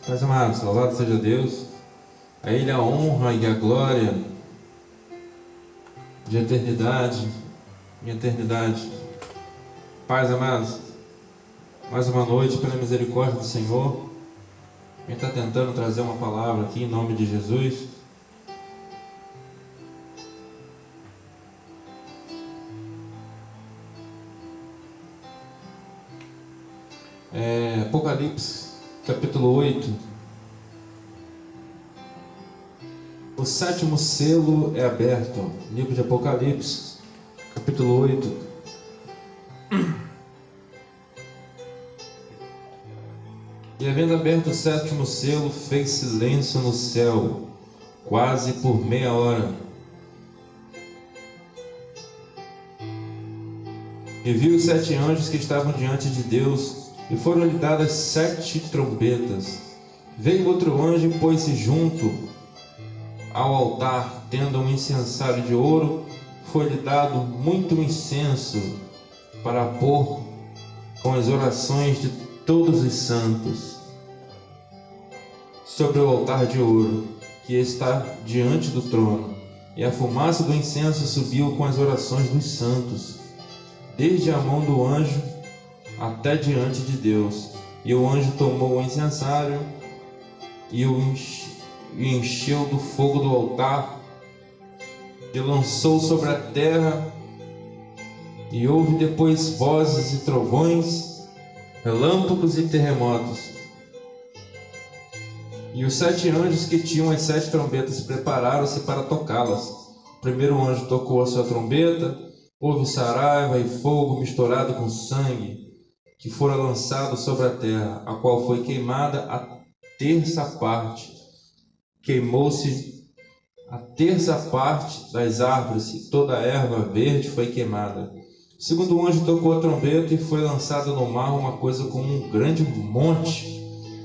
Meus amados, louvado seja Deus. A Ele a honra e a glória de eternidade em eternidade. Paz, amados, mais uma noite pela misericórdia do Senhor. Quem está tentando trazer uma palavra aqui em nome de Jesus. Apocalipse, capítulo 8. O sétimo selo é aberto. Livro de Apocalipse, capítulo 8. E havendo aberto o sétimo selo, fez silêncio no céu, quase por meia hora. E viu os 7 anjos que estavam diante de Deus, e foram-lhe dadas 7 trombetas. Veio outro anjo e pôs-se junto ao altar, tendo um incensário de ouro. Foi-lhe dado muito incenso para pôr com as orações de todos os santos sobre o altar de ouro que está diante do trono. E a fumaça do incenso subiu com as orações dos santos, desde a mão do anjo até diante de Deus. E o anjo tomou o incensário e o encheu do fogo do altar e lançou sobre a terra. E houve depois vozes e trovões, relâmpagos e terremotos. E os 7 anjos que tinham as 7 trombetas prepararam-se para tocá-las. O primeiro anjo tocou a sua trombeta, houve saraiva e fogo misturado com sangue, que fora lançado sobre a terra, a qual foi queimada a terça parte. Queimou-se a terça parte das árvores, e toda a erva verde foi queimada. O segundo anjo tocou a trombeta, e foi lançada no mar uma coisa como um grande monte,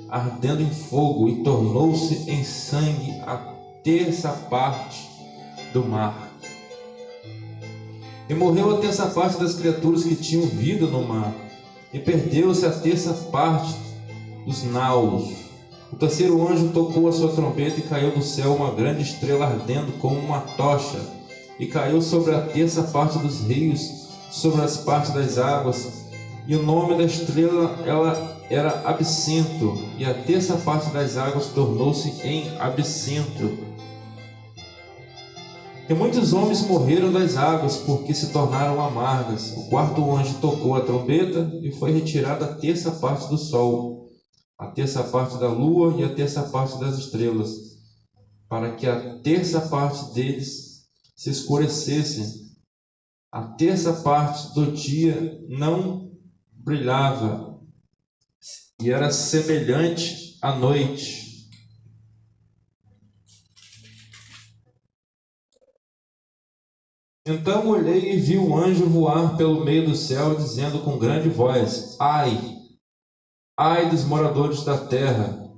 ardendo em fogo, e tornou-se em sangue a terça parte do mar. E morreu a terça parte das criaturas que tinham vida no mar, e perdeu-se a terça parte dos naus. O terceiro anjo tocou a sua trombeta, e caiu do céu uma grande estrela ardendo como uma tocha, e caiu sobre a terça parte dos rios, sobre as partes das águas. E o nome da estrela era Absinto, e a terça parte das águas tornou-se em absinto. E muitos homens morreram das águas, porque se tornaram amargas. O quarto anjo tocou a trombeta, e foi retirada a terça parte do sol, a terça parte da lua e a terça parte das estrelas, para que a terça parte deles se escurecesse. A terça parte do dia não brilhava, e era semelhante à noite. Então olhei e vi um anjo voar pelo meio do céu, dizendo com grande voz: Ai, ai dos moradores da terra,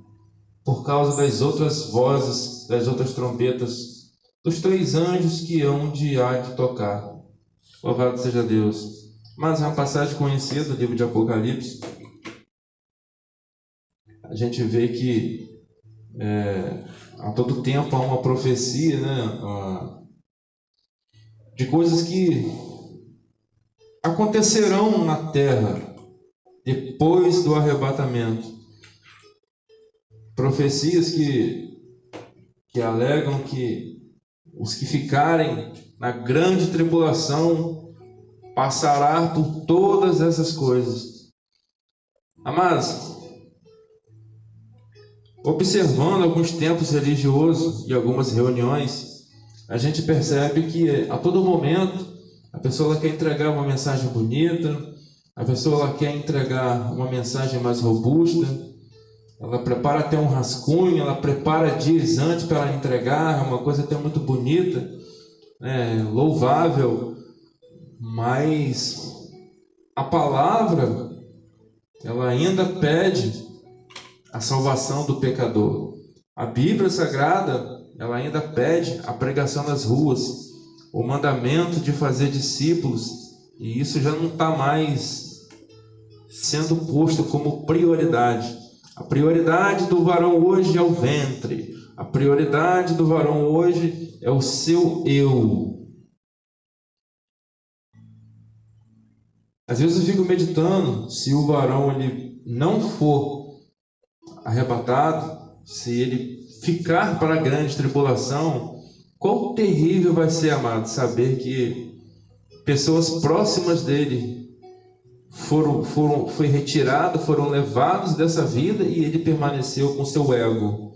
por causa das outras vozes, das outras trombetas, dos 3 anjos que hão de tocar. Louvado seja Deus. Mas é uma passagem conhecida do livro de Apocalipse. A gente vê que a todo tempo há uma profecia, de coisas que acontecerão na terra depois do arrebatamento. Profecias que alegam que os que ficarem na grande tribulação passarão por todas essas coisas. Amados, observando alguns templos religiosos e algumas reuniões, a gente percebe que a todo momento a pessoa quer entregar uma mensagem bonita, a pessoa quer entregar uma mensagem mais robusta, ela prepara até um rascunho, ela prepara dias antes para ela entregar, é uma coisa até muito bonita, louvável, mas a palavra, ela ainda pede a salvação do pecador. A Bíblia Sagrada, ela ainda pede a pregação nas ruas, o mandamento de fazer discípulos, e isso já não está mais sendo posto como prioridade. A prioridade do varão hoje é o ventre. A prioridade do varão hoje é o seu eu. Às vezes eu fico meditando, se o varão ele não for arrebatado, se ele ficar para a grande tribulação, quão terrível vai ser, amado, saber que pessoas próximas dele foi retirado, foram levados dessa vida e ele permaneceu com seu ego.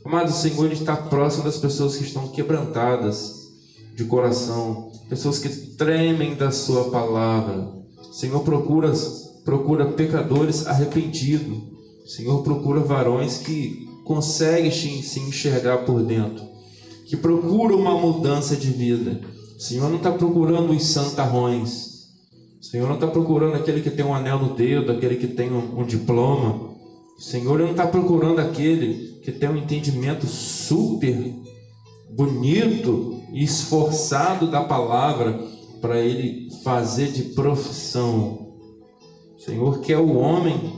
Amado, o Senhor ele está próximo das pessoas que estão quebrantadas de coração, pessoas que tremem da sua palavra. O Senhor procura pecadores arrependidos. O Senhor procura varões que conseguem se enxergar por dentro, que procuram uma mudança de vida. O Senhor não está procurando os santarrões. O Senhor não está procurando aquele que tem um anel no dedo, aquele que tem um diploma. O Senhor não está procurando aquele que tem um entendimento super bonito e esforçado da palavra para ele fazer de profissão. O Senhor quer o homem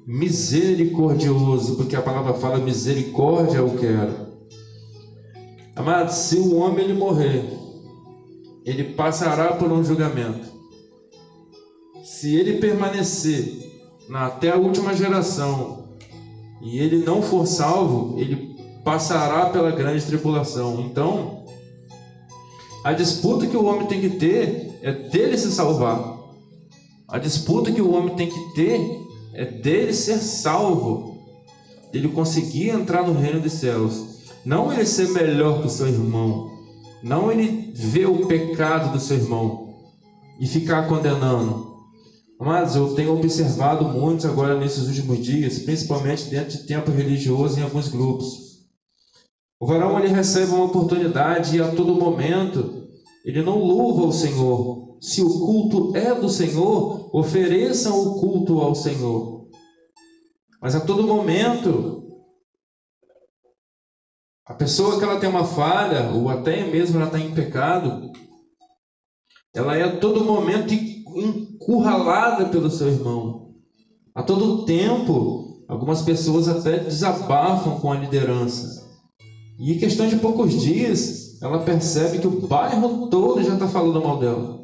misericordioso, porque a palavra fala misericórdia eu quero. Amado, se o homem ele morrer, ele passará por um julgamento. Se ele permanecer até a última geração e ele não for salvo, ele passará pela grande tribulação. Então, a disputa que o homem tem que ter é dele se salvar. A disputa que o homem tem que ter é dele ser salvo, dele conseguir entrar no reino dos céus. Não ele ser melhor que o seu irmão, não ele ver o pecado do seu irmão e ficar condenando. Mas eu tenho observado muitos agora nesses últimos dias, principalmente dentro de tempo religioso em alguns grupos. O varão ele recebe uma oportunidade e a todo momento ele não louva o Senhor. Se o culto é do Senhor, ofereçam o culto ao Senhor. Mas a todo momento, a pessoa que ela tem uma falha, ou até mesmo ela está em pecado, ela é a todo momento encurralada pelo seu irmão. A todo tempo, algumas pessoas até desabafam com a liderança. E em questão de poucos dias, ela percebe que o bairro todo já está falando mal dela.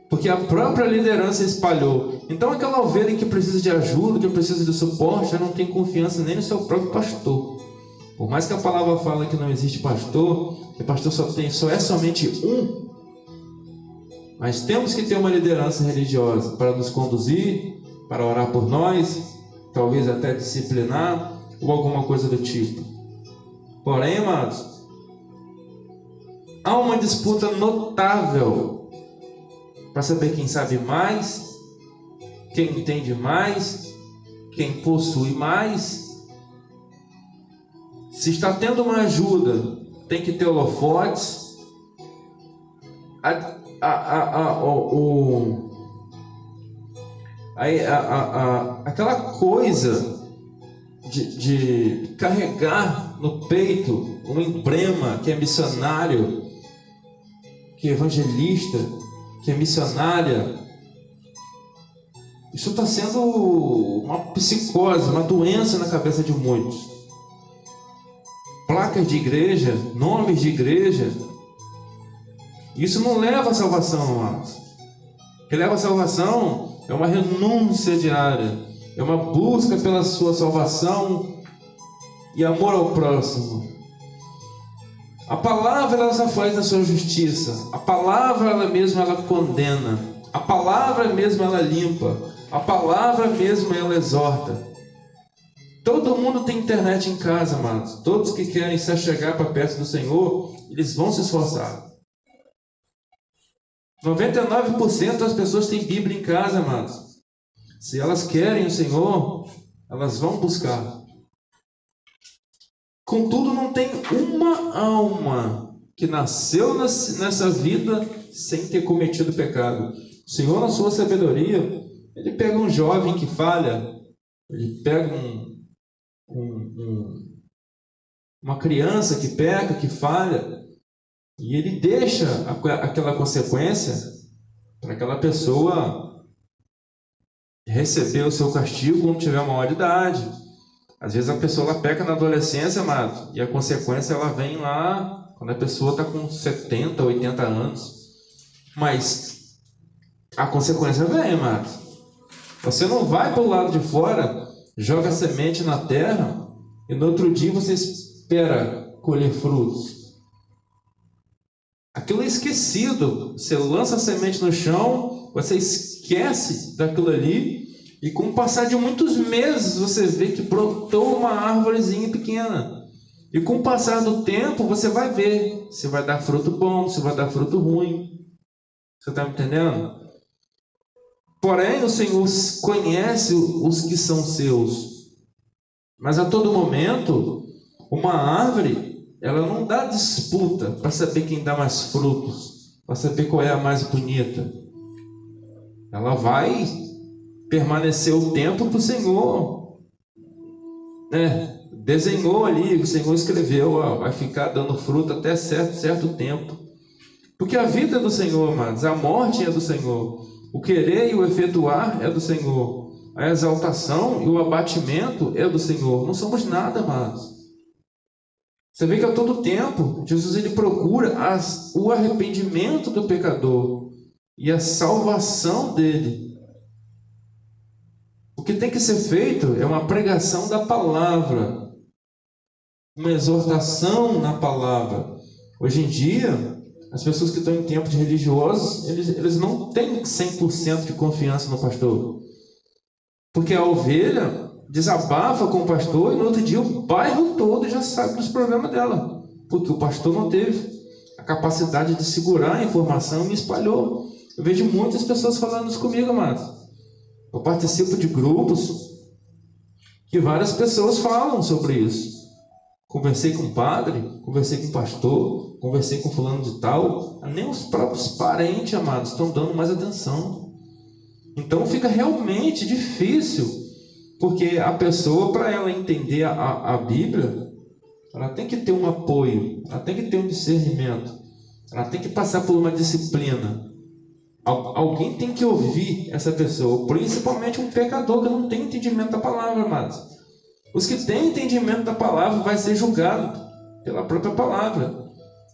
Porque a própria liderança espalhou. Então aquela ovelha que precisa de ajuda, que precisa de suporte, já não tem confiança nem no seu próprio pastor. Por mais que a palavra fala que não existe pastor, que pastor só é somente um. Mas temos que ter uma liderança religiosa para nos conduzir, para orar por nós, talvez até disciplinar ou alguma coisa do tipo. Porém, amados, há uma disputa notável para saber quem sabe mais, quem entende mais, quem possui mais. Se está tendo uma ajuda, tem que ter holofotes. Aquela coisa de carregar no peito um emblema que é missionário, que é evangelista, que é missionária, isso está sendo uma psicose, uma doença na cabeça de muitos. Placas de igreja, nomes de igreja, isso não leva à salvação, amados. O que leva à salvação é uma renúncia diária, é uma busca pela sua salvação e amor ao próximo. A palavra ela só faz a sua justiça. A palavra ela mesma ela condena. A palavra mesma ela limpa. A palavra mesma ela exorta. Todo mundo tem internet em casa, amados. Todos que querem se achegar para perto do Senhor, eles vão se esforçar. 99% das pessoas têm Bíblia em casa, amados. Se elas querem o Senhor, elas vão buscar. Contudo, não tem uma alma que nasceu nessa vida sem ter cometido pecado. O Senhor, na sua sabedoria, Ele pega um jovem que falha, Ele pega uma criança que peca, que falha, e Ele deixa aquela consequência para aquela pessoa receber o seu castigo quando tiver uma maioridade. Às vezes a pessoa ela peca na adolescência, amado, e a consequência ela vem lá quando a pessoa está com 70, 80 anos. Mas a consequência vem, amado. Você não vai para o lado de fora, joga semente na terra e no outro dia você espera colher frutos. Aquilo é esquecido. Você lança a semente no chão, você esquece daquilo ali e com o passar de muitos meses você vê que brotou uma árvorezinha pequena. E com o passar do tempo você vai ver se vai dar fruto bom, se vai dar fruto ruim. Você está me entendendo? Porém, o Senhor conhece os que são seus. Mas a todo momento, uma árvore, ela não dá disputa para saber quem dá mais frutos, para saber qual é a mais bonita. Ela vai permanecer o tempo que o Senhor, né, desenhou ali, o Senhor escreveu, ó, vai ficar dando fruto até certo tempo. Porque a vida é do Senhor, amados, a morte é do Senhor. O querer e o efetuar é do Senhor. A exaltação e o abatimento é do Senhor. Não somos nada, amados. Você vê que a todo tempo, Jesus ele procura o arrependimento do pecador e a salvação dele. O que tem que ser feito é uma pregação da palavra, uma exortação na palavra. Hoje em dia, as pessoas que estão em tempos religiosos, eles não têm 100% de confiança no pastor. Porque a ovelha desabafa com o pastor e no outro dia o bairro todo já sabe dos problemas dela. Porque o pastor não teve a capacidade de segurar a informação e espalhou. Eu vejo muitas pessoas falando isso comigo, amados. Eu participo de grupos que várias pessoas falam sobre isso. Conversei com o padre, conversei com o pastor, conversei com fulano de tal. Nem os próprios parentes, amados, estão dando mais atenção. Então fica realmente difícil, porque a pessoa, para ela entender a Bíblia, ela tem que ter um apoio, ela tem que ter um discernimento, ela tem que passar por uma disciplina. Alguém tem que ouvir essa pessoa, principalmente um pecador que não tem entendimento da palavra, amados. Os que têm entendimento da palavra vai ser julgado pela própria palavra.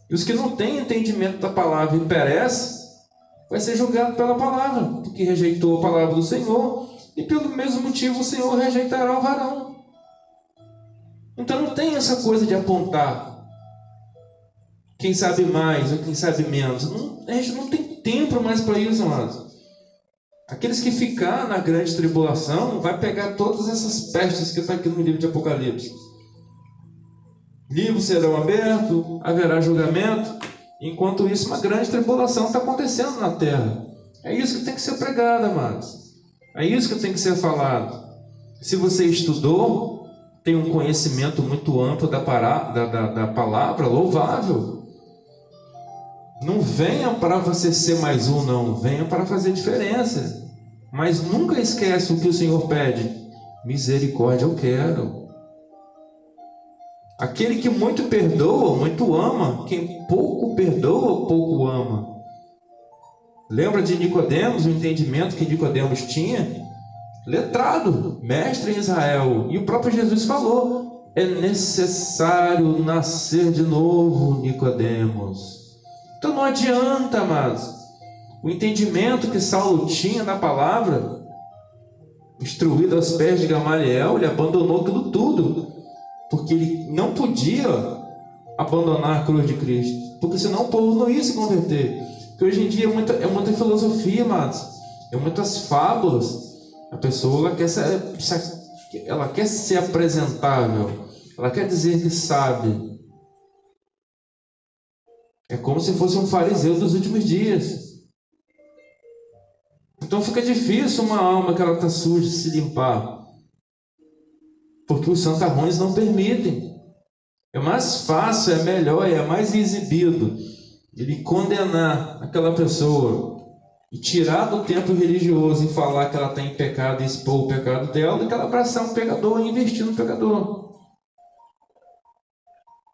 E os que não têm entendimento da palavra e perecem, vai ser julgado pela palavra, porque rejeitou a palavra do Senhor, e pelo mesmo motivo o Senhor rejeitará o varão. Então não tem essa coisa de apontar quem sabe mais ou quem sabe menos. A gente não tem tempo mais para isso, amados. Aqueles que ficar na grande tribulação vai pegar todas essas pestes que estão aqui no livro de Apocalipse. Livros serão abertos, haverá julgamento. Enquanto isso, uma grande tribulação está acontecendo na terra. É isso que tem que ser pregado, amados. É isso que tem que ser falado. Se você estudou, tem um conhecimento muito amplo da palavra, louvável. Não venha para você ser mais um, não. Venha para fazer diferença. Mas nunca esquece o que o Senhor pede. Misericórdia eu quero. Aquele que muito perdoa, muito ama. Quem pouco perdoa, pouco ama. Lembra de Nicodemos, o entendimento que Nicodemos tinha? Letrado, mestre em Israel. E o próprio Jesus falou: é necessário nascer de novo, Nicodemos. Então não adianta, amados. O entendimento que Saulo tinha da palavra, instruído aos pés de Gamaliel, ele abandonou aquilo tudo. Porque ele não podia abandonar a cruz de Cristo. Porque senão o povo não ia se converter. Porque hoje em dia é muita filosofia, amados. É muitas fábulas. A pessoa ela quer ser apresentável. Ela quer dizer que sabe. É como se fosse um fariseu dos últimos dias. Então fica difícil uma alma que ela está suja se limpar. Porque os santarrões não permitem. É mais fácil, é melhor, é mais exibido ele condenar aquela pessoa e tirar do tempo religioso e falar que ela está em pecado e expor o pecado dela, do que ela abraçar um pecador e investir no pecador.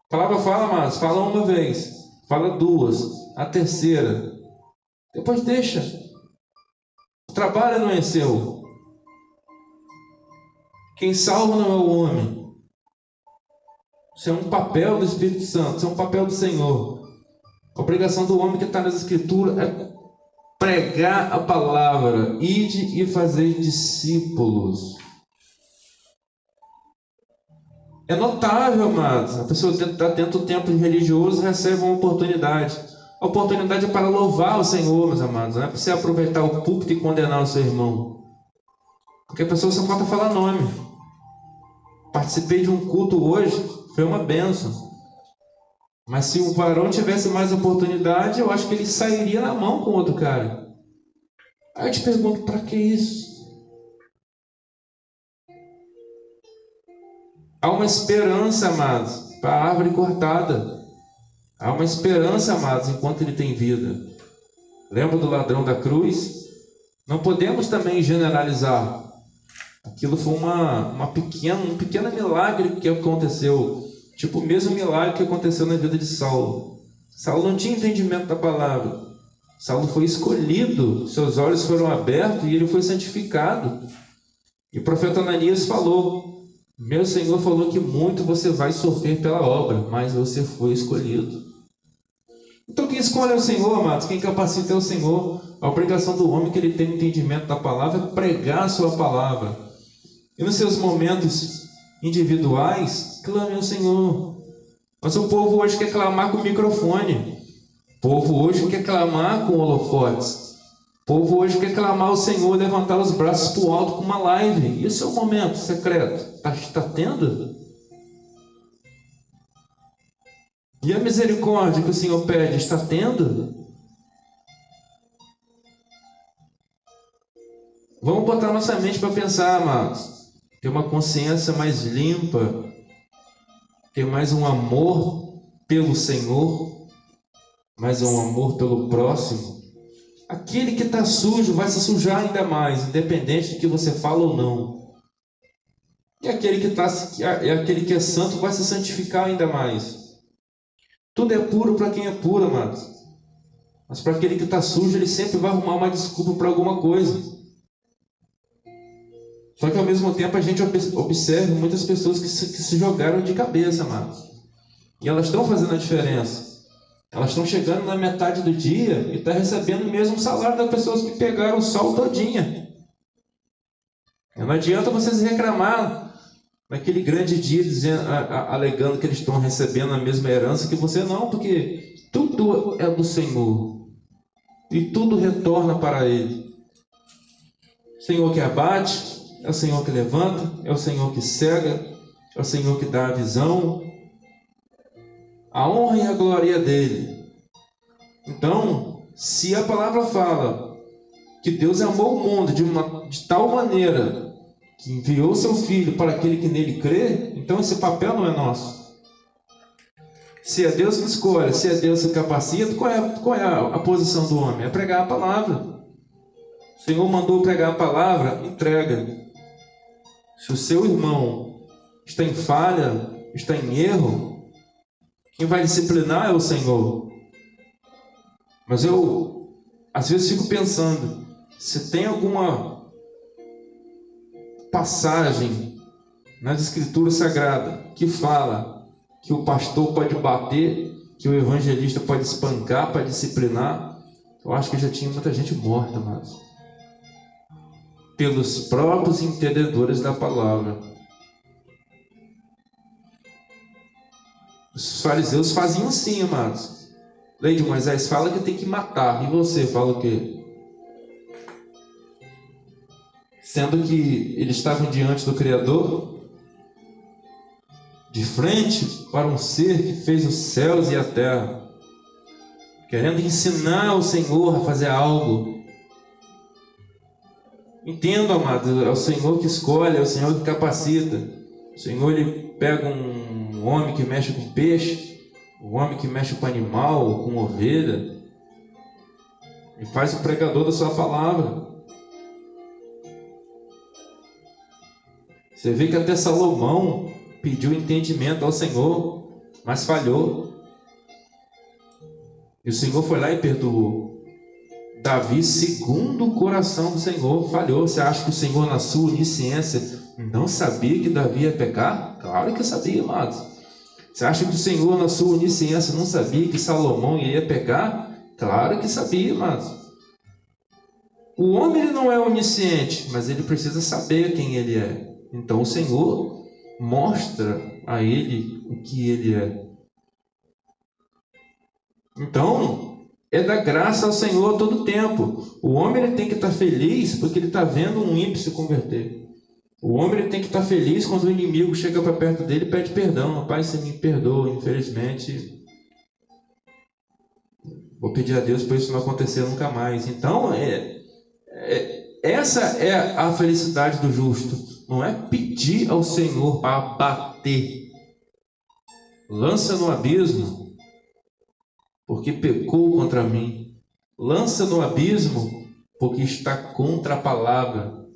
A palavra fala, mas fala uma vez, fala duas, a terceira, depois deixa. O trabalho não é seu. Quem salva não é o homem. Isso é um papel do Espírito Santo, isso é um papel do Senhor. A obrigação do homem que está nas Escrituras é pregar a palavra, ide e fazer discípulos. É notável, amados. A pessoa está dentro do templo religioso recebe uma oportunidade. A oportunidade é para louvar o Senhor, meus amados. Não é para você aproveitar o púlpito e condenar o seu irmão. Porque a pessoa só falta falar nome. Participei de um culto hoje, foi uma bênção. Mas se o varão tivesse mais oportunidade, eu acho que ele sairia na mão com outro cara. Aí eu te pergunto, para que isso? Há uma esperança, amados, para a árvore cortada. Há uma esperança, amados, enquanto ele tem vida. Lembra do ladrão da cruz? Não podemos também generalizar. Aquilo foi um pequeno milagre que aconteceu. Tipo o mesmo milagre que aconteceu na vida de Saulo. Saulo não tinha entendimento da palavra. Saulo foi escolhido, seus olhos foram abertos e ele foi santificado. E o profeta Ananias falou: meu Senhor falou que muito você vai sofrer pela obra, mas você foi escolhido. Então quem escolhe é o Senhor, amados, quem capacita é o Senhor. A obrigação do homem que ele tem entendimento da palavra é pregar a sua palavra. E nos seus momentos individuais, clame ao Senhor. Mas o povo hoje quer clamar com o microfone. O povo hoje quer clamar com holofotes. O povo hoje quer clamar ao Senhor, levantar os braços para o alto com uma live. Isso é o momento secreto. Está tendo? E a misericórdia que o Senhor pede, está tendo? Vamos botar nossa mente para pensar, amados. Ter uma consciência mais limpa, ter mais um amor pelo Senhor, mais um amor pelo próximo. Aquele que está sujo vai se sujar ainda mais, independente de que você fala ou não. E aquele que é santo vai se santificar ainda mais. Tudo é puro para quem é puro, amados. Mas para aquele que está sujo, ele sempre vai arrumar uma desculpa para alguma coisa. Só que ao mesmo tempo a gente observa muitas pessoas que se jogaram de cabeça, amados. E elas estão fazendo a diferença. Elas estão chegando na metade do dia e estão recebendo o mesmo salário das pessoas que pegaram o sol todinha. Não adianta vocês reclamar naquele grande dia, alegando que eles estão recebendo a mesma herança que você, não, porque tudo é do Senhor. E tudo retorna para Ele. O Senhor que abate, é o Senhor que levanta, é o Senhor que cega, é o Senhor que dá a visão. A honra e a glória dele. Então, se a palavra fala que Deus amou o mundo de tal maneira que enviou seu Filho para aquele que nele crê, então esse papel não é nosso. Se é Deus que escolhe, se é Deus que capacita, qual é a posição do homem? É pregar a palavra. O Senhor mandou pregar a palavra, entrega. Se o seu irmão está em falha, está em erro, quem vai disciplinar é o Senhor. Mas eu, às vezes, fico pensando, se tem alguma passagem nas Escrituras Sagradas que fala que o pastor pode bater, que o evangelista pode espancar, pode disciplinar, eu acho que já tinha muita gente morta, mas pelos próprios entendedores da palavra. Os fariseus faziam assim, amados. Lei de Moisés fala que tem que matar. E você fala o quê? Sendo que eles estavam diante do Criador, de frente para um ser que fez os céus e a terra, querendo ensinar o Senhor a fazer algo. Entendo, amado, é o Senhor que escolhe, é o Senhor que capacita. O Senhor, ele pega um homem que mexe com peixe, um homem que mexe com animal, com ovelha, e faz o pregador da sua palavra. Você vê que até Salomão pediu entendimento ao Senhor, mas falhou. E o Senhor foi lá e perdoou. Davi, segundo o coração do Senhor, falhou. Você acha que o Senhor, na sua onisciência, não sabia que Davi ia pecar? Claro que sabia, amados. Você acha que o Senhor, na sua onisciência, não sabia que Salomão ia pecar? Claro que sabia, amados. O homem ele não é onisciente, mas ele precisa saber quem ele é. Então o Senhor mostra a ele o que ele é. Então, é da graça ao Senhor todo o tempo. O homem ele tem que estar feliz porque ele está vendo um ímpio se converter. O homem ele tem que estar feliz quando o inimigo chega para perto dele e pede perdão. Pai, você me perdoa, infelizmente. Vou pedir a Deus para isso não acontecer nunca mais. Então, essa é a felicidade do justo. Não é pedir ao Senhor para bater. Lança no abismo porque pecou contra mim. Lança no abismo porque está contra a palavra.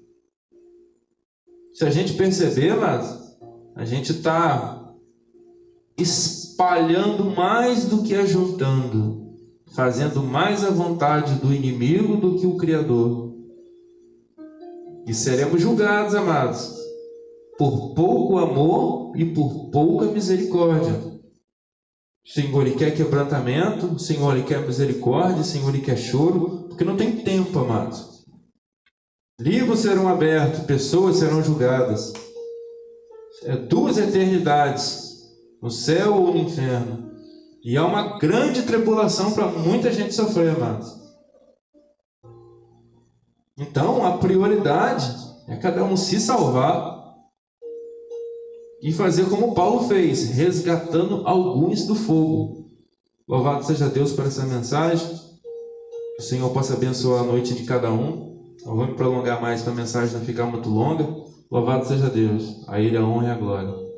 Se a gente perceber, mas a gente está espalhando mais do que ajuntando, fazendo mais a vontade do inimigo do que o Criador. E seremos julgados, amados, por pouco amor e por pouca misericórdia. O Senhor ele quer quebrantamento, o Senhor ele quer misericórdia, o Senhor ele quer choro, porque não tem tempo, amados. Livros serão abertos, pessoas serão julgadas. Duas eternidades, no céu ou no inferno. E há uma grande tribulação para muita gente sofrer, amados. Então, a prioridade é cada um se salvar e fazer como Paulo fez, resgatando alguns do fogo. Louvado seja Deus por essa mensagem. Que o Senhor possa abençoar a noite de cada um. Não vamos prolongar mais para a mensagem não ficar muito longa. Louvado seja Deus. A Ele a honra e a glória.